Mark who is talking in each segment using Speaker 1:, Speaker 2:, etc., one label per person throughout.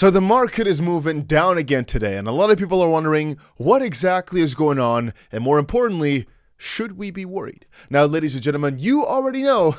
Speaker 1: So the market is moving down again today, and a lot of people are wondering what exactly is going on, and more importantly, should we be worried? Now, ladies and gentlemen, you already know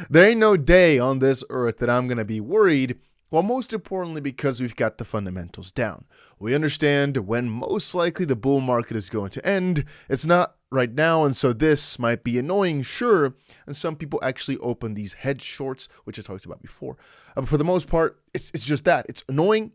Speaker 1: there ain't no day on this earth that I'm going to be worried. Well, most importantly, because we've got the fundamentals down. We understand when most likely the bull market is going to end. It's not right now, and so this might be annoying, sure. And some people actually open these hedge shorts, which I talked about before. But for the most part, it's just that. It's annoying,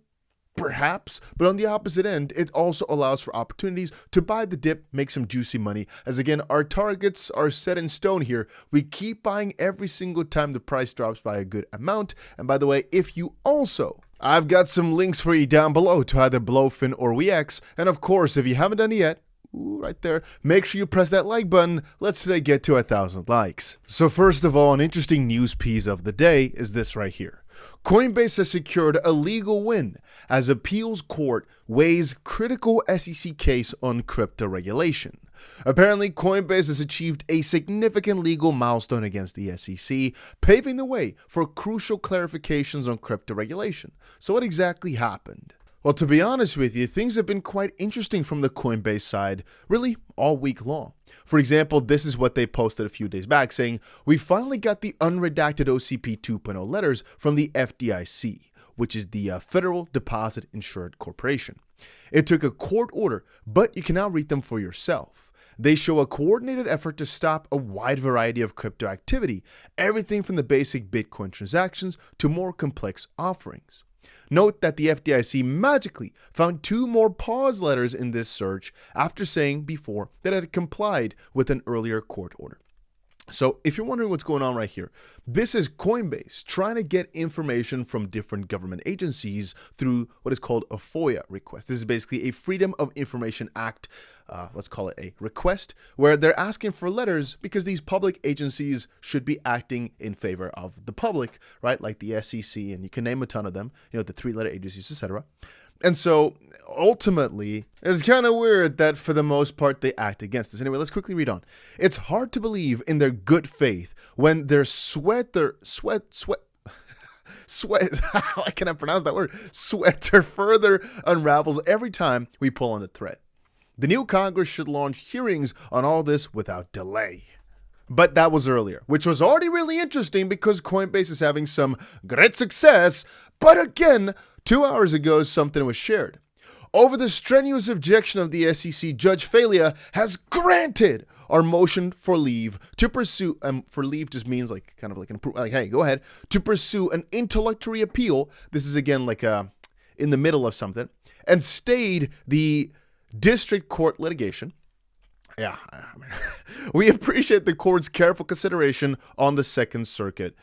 Speaker 1: perhaps, but on the opposite end, it also allows for opportunities to buy the dip, make some juicy money. As again, our targets are set in stone here. We keep buying every single time the price drops by a good amount. And by the way, if you also, I've got some links for you down below to either Blowfin or WeX. And of course, if you haven't done it yet, right there, make sure you press that like button. Let's today get to 1,000 likes. So first of all, an interesting news piece of the day is this right here. Coinbase has secured a legal win as appeals court weighs critical SEC case on crypto regulation. Apparently, Coinbase has achieved a significant legal milestone against the SEC, paving the way for crucial clarifications on crypto regulation. So what exactly happened? Well, to be honest with you, things have been quite interesting from the Coinbase side, really all week long. For example, this is what they posted a few days back saying, we finally got the unredacted OCP 2.0 letters from the FDIC, which is the Federal Deposit Insured Corporation. It took a court order, but you can now read them for yourself. They show a coordinated effort to stop a wide variety of crypto activity, everything from the basic Bitcoin transactions to more complex offerings. Note that the FDIC magically found 2 more pause letters in this search after saying before that it had complied with an earlier court order. So if you're wondering what's going on right here, this is Coinbase trying to get information from different government agencies through what is called a FOIA request. This is basically a Freedom of Information Act, let's call it a request, where they're asking for letters because these public agencies should be acting in favor of the public, right? Like the SEC, and you can name a ton of them, you know, the 3-letter agencies, etc. And so ultimately, it's kind of weird that for the most part they act against us. Anyway, let's quickly read on. It's hard to believe in their good faith when their sweater further unravels every time we pull on the thread. The new Congress should launch hearings on all this without delay. But that was earlier, which was already really interesting because Coinbase is having some great success. But again, 2 hours ago, something was shared. Over the strenuous objection of the SEC, Judge 𝗕𝗠 has granted our motion for leave to pursue, for leave just means like kind of like, hey, go ahead, to pursue an interlocutory appeal. This is again like in the middle of something, and stayed the district court litigation. Yeah, we appreciate the court's careful consideration on the Second Circuit.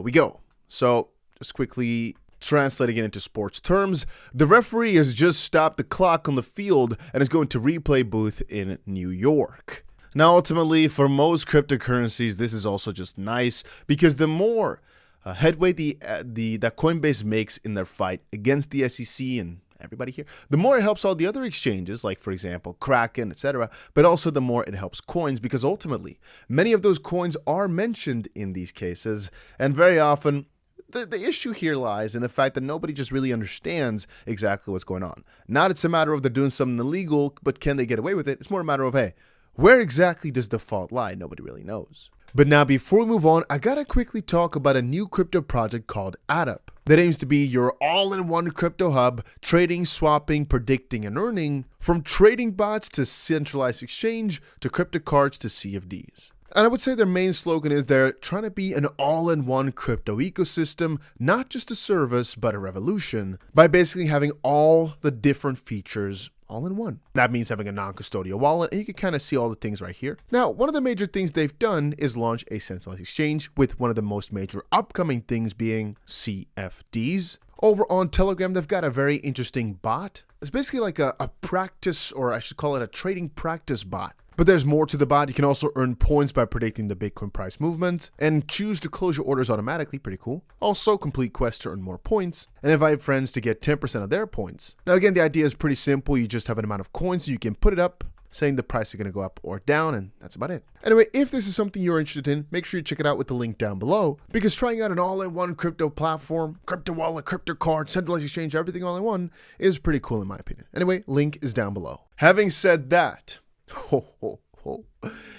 Speaker 1: We go. So just quickly translating it into sports terms, the referee has just stopped the clock on the field and is going to replay booth in New York. Now, ultimately, for most cryptocurrencies, this is also just nice because the more headway that Coinbase makes in their fight against the SEC and everybody here, the more it helps all the other exchanges, like for example Kraken, etc., but also the more it helps coins, because ultimately many of those coins are mentioned in these cases, and very often the issue here lies in the fact that nobody just really understands exactly what's going on. Not it's a matter of they're doing something illegal, but can they get away with it? It's more a matter of, hey, where exactly does the fault lie? Nobody really knows. But now before we move on, I gotta quickly talk about a new crypto project called AddUp that aims to be your all-in-one crypto hub, trading, swapping, predicting, and earning, from trading bots to centralized exchange to crypto cards to CFDs. And I would say their main slogan is they're trying to be an all-in-one crypto ecosystem, not just a service, but a revolution, by basically having all the different features all in one. That means having a non-custodial wallet, and you can kind of see all the things right here. Now, one of the major things they've done is launch a centralized exchange, with one of the most major upcoming things being CFDs. Over on Telegram, they've got a very interesting bot. It's basically like a practice, or I should call it a trading practice bot. But there's more to the bot. You can also earn points by predicting the Bitcoin price movement and choose to close your orders automatically. Pretty cool. Also complete quests to earn more points and invite friends to get 10% of their points. Now again, the idea is pretty simple. You just have an amount of coins, so you can put it up, saying the price is going to go up or down, and that's about it. Anyway, if this is something you're interested in, make sure you check it out with the link down below, because trying out an all-in-one crypto platform, crypto wallet, crypto card, centralized exchange, everything all in one is pretty cool in my opinion. Anyway, link is down below. Having said that,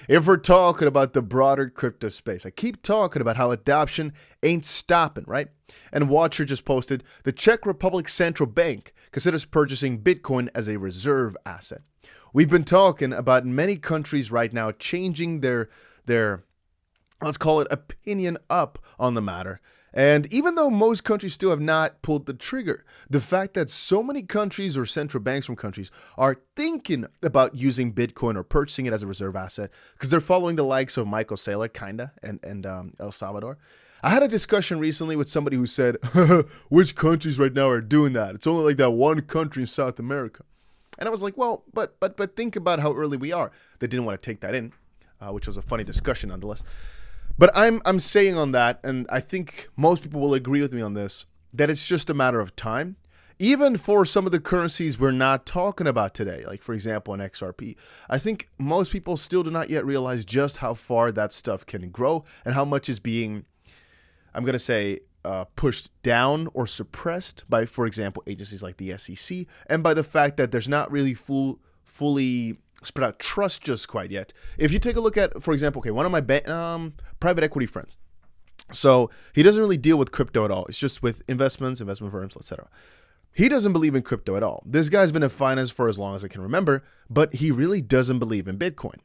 Speaker 1: if we're talking about the broader crypto space, I keep talking about how adoption ain't stopping, right? And Watcher just posted, the Czech Republic Central Bank considers purchasing Bitcoin as a reserve asset. We've been talking about many countries right now changing their let's call it opinion up on the matter. And even though most countries still have not pulled the trigger, the fact that so many countries or central banks from countries are thinking about using Bitcoin or purchasing it as a reserve asset because they're following the likes of Michael Saylor, kinda, and El Salvador. I had a discussion recently with somebody who said, which countries right now are doing that? It's only like that one country in South America. And I was like, well, but think about how early we are. They didn't want to take that in, which was a funny discussion nonetheless. But I'm saying on that, and I think most people will agree with me on this, that it's just a matter of time. Even for some of the currencies we're not talking about today, like for example an XRP, I think most people still do not yet realize just how far that stuff can grow and how much is being, I'm going to say, pushed down or suppressed by, for example, agencies like the SEC, and by the fact that there's not really fully spread out trust just quite yet. If you take a look at, for example, okay, one of my private equity friends, so he doesn't really deal with crypto at all. It's just with investments, investment firms, etc. He doesn't believe in crypto at all. This guy's been in finance for as long as I can remember, but he really doesn't believe in Bitcoin.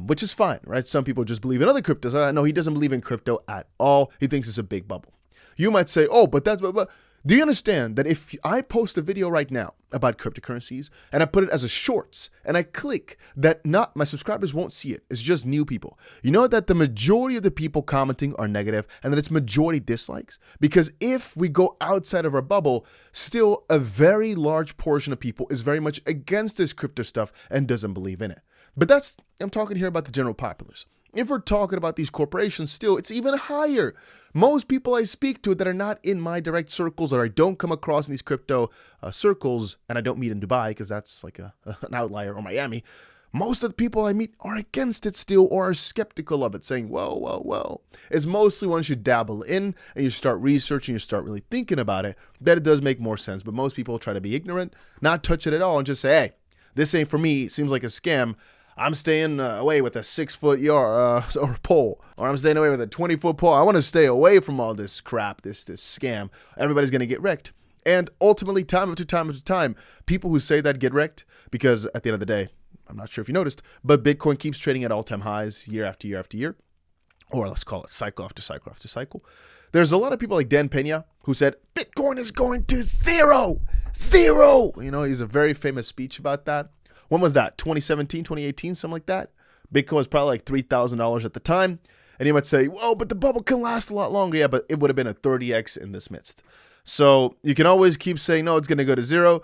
Speaker 1: Which is fine, right? Some people just believe in other cryptos. No, he doesn't believe in crypto at all. He thinks it's a big bubble. You might say, oh, but do you understand that if I post a video right now about cryptocurrencies and I put it as a shorts and I click that, not my subscribers won't see it. It's just new people. You know that the majority of the people commenting are negative and that it's majority dislikes? Because if we go outside of our bubble, still a very large portion of people is very much against this crypto stuff and doesn't believe in it. But I'm talking here about the general populace. If we're talking about these corporations, still, it's even higher. Most people I speak to that are not in my direct circles or I don't come across in these crypto circles, and I don't meet in Dubai because that's like an outlier, or Miami, most of the people I meet are against it still or are skeptical of it, saying, well. It's mostly once you dabble in and you start researching, you start really thinking about it, that it does make more sense. But most people try to be ignorant, not touch it at all, and just say, hey, this ain't for me. It seems like a scam. I'm staying away with a 6-foot or pole, or I'm staying away with a 20-foot pole. I want to stay away from all this crap, this scam. Everybody's going to get wrecked. And ultimately, time after time, people who say that get wrecked because at the end of the day, I'm not sure if you noticed, but Bitcoin keeps trading at all-time highs year after year after year, or let's call it cycle after cycle after cycle. There's a lot of people like Dan Pena who said, Bitcoin is going to zero. You know, he's a very famous speech about that. When was that? 2017, 2018, something like that? Bitcoin was probably like $3,000 at the time. And you might say, whoa, but the bubble can last a lot longer. Yeah, but it would have been a 30x in this midst. So you can always keep saying, no, it's going to go to zero.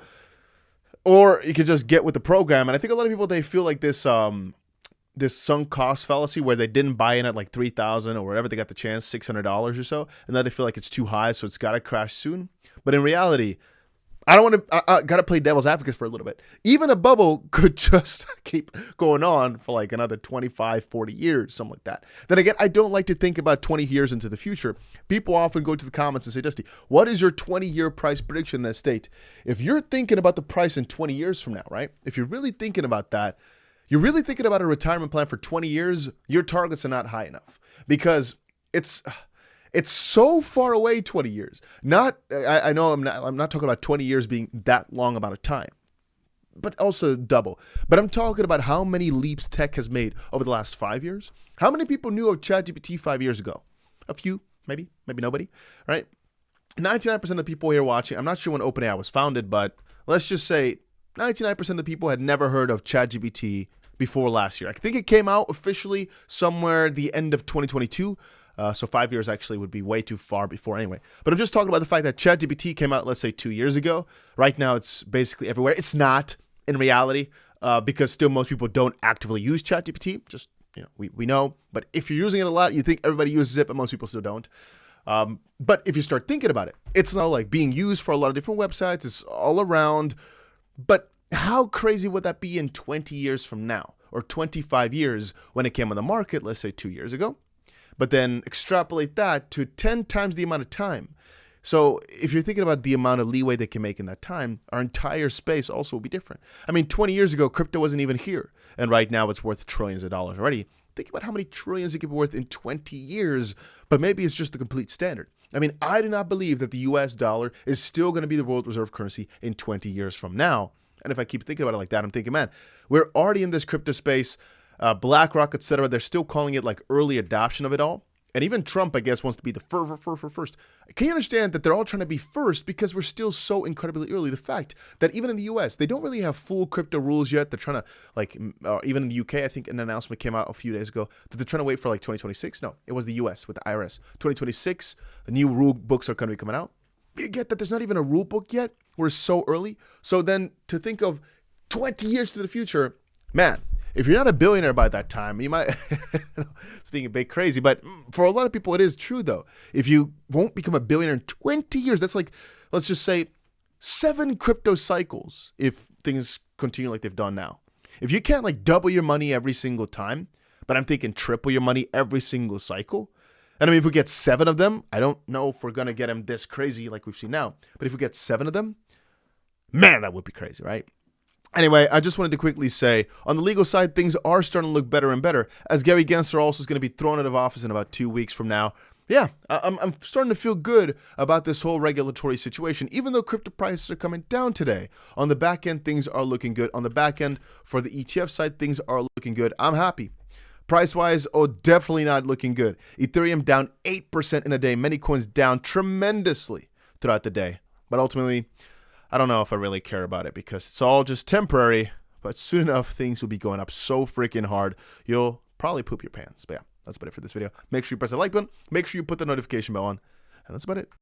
Speaker 1: Or you can just get with the program. And I think a lot of people, they feel like this sunk cost fallacy where they didn't buy in at like $3,000 or wherever they got the chance, $600 or so. And now they feel like it's too high, so it's got to crash soon. But in reality, I got to play devil's advocate for a little bit. Even a bubble could just keep going on for like another 25, 40 years, something like that. Then again, I don't like to think about 20 years into the future. People often go to the comments and say, Dusty, what is your 20-year price prediction in that state? If you're thinking about the price in 20 years from now, right? If you're really thinking about that, you're really thinking about a retirement plan for 20 years, your targets are not high enough because it's so far away, 20 years. I know I'm not talking about 20 years being that long amount of time, but also double. But I'm talking about how many leaps tech has made over the last 5 years. How many people knew of ChatGPT 5 years ago? A few, maybe nobody, right? 99% of the people here watching, I'm not sure when OpenAI was founded, but let's just say 99% of the people had never heard of ChatGPT before last year. I think it came out officially somewhere the end of 2022. So 5 years actually would be way too far before anyway. But I'm just talking about the fact that ChatGPT came out, let's say 2 years ago. Right now, it's basically everywhere. It's not in reality because still most people don't actively use ChatGPT. Just, you know, we know. But if you're using it a lot, you think everybody uses it, but most people still don't. But if you start thinking about it, it's now like being used for a lot of different websites. It's all around. But how crazy would that be in 20 years from now, or 25 years when it came on the market, let's say 2 years ago? But then extrapolate that to 10 times the amount of time. So if you're thinking about the amount of leeway they can make in that time, our entire space also will be different. I mean, 20 years ago, crypto wasn't even here. And right now it's worth trillions of dollars already. Think about how many trillions it could be worth in 20 years, but maybe it's just the complete standard. I mean, I do not believe that the US dollar is still going to be the world reserve currency in 20 years from now. And if I keep thinking about it like that, I'm thinking, man, we're already in this crypto space. BlackRock, etc. They're still calling it like early adoption of it all. And even Trump, I guess, wants to be the first. Can you understand that they're all trying to be first because we're still so incredibly early? The fact that even in the US, they don't really have full crypto rules yet. They're trying to, like, even in the UK, I think an announcement came out a few days ago that they're trying to wait for like 2026. No, it was the US with the IRS. 2026, the new rule books are going to be coming out. You get that there's not even a rule book yet. We're so early. So then to think of 20 years to the future, man, if you're not a billionaire by that time, you might, it's being a bit crazy, but for a lot of people, it is true though. If you won't become a billionaire in 20 years, that's like, let's just say 7 crypto cycles if things continue like they've done now. If you can't like double your money every single time, but I'm thinking triple your money every single cycle. And I mean, if we get 7 of them, I don't know if we're going to get them this crazy like we've seen now, but if we get 7 of them, man, that would be crazy, right? Anyway, I just wanted to quickly say, on the legal side, things are starting to look better and better, as Gary Gensler also is going to be thrown out of office in about 2 weeks from now. Yeah, I'm starting to feel good about this whole regulatory situation, even though crypto prices are coming down today. On the back end, things are looking good. On the back end, for the ETF side, things are looking good. I'm happy. Price-wise, oh, definitely not looking good. Ethereum down 8% in a day. Many coins down tremendously throughout the day. But ultimately, I don't know if I really care about it because it's all just temporary, but soon enough, things will be going up so freaking hard, you'll probably poop your pants. But yeah, that's about it for this video. Make sure you press the like button. Make sure you put the notification bell on. And that's about it.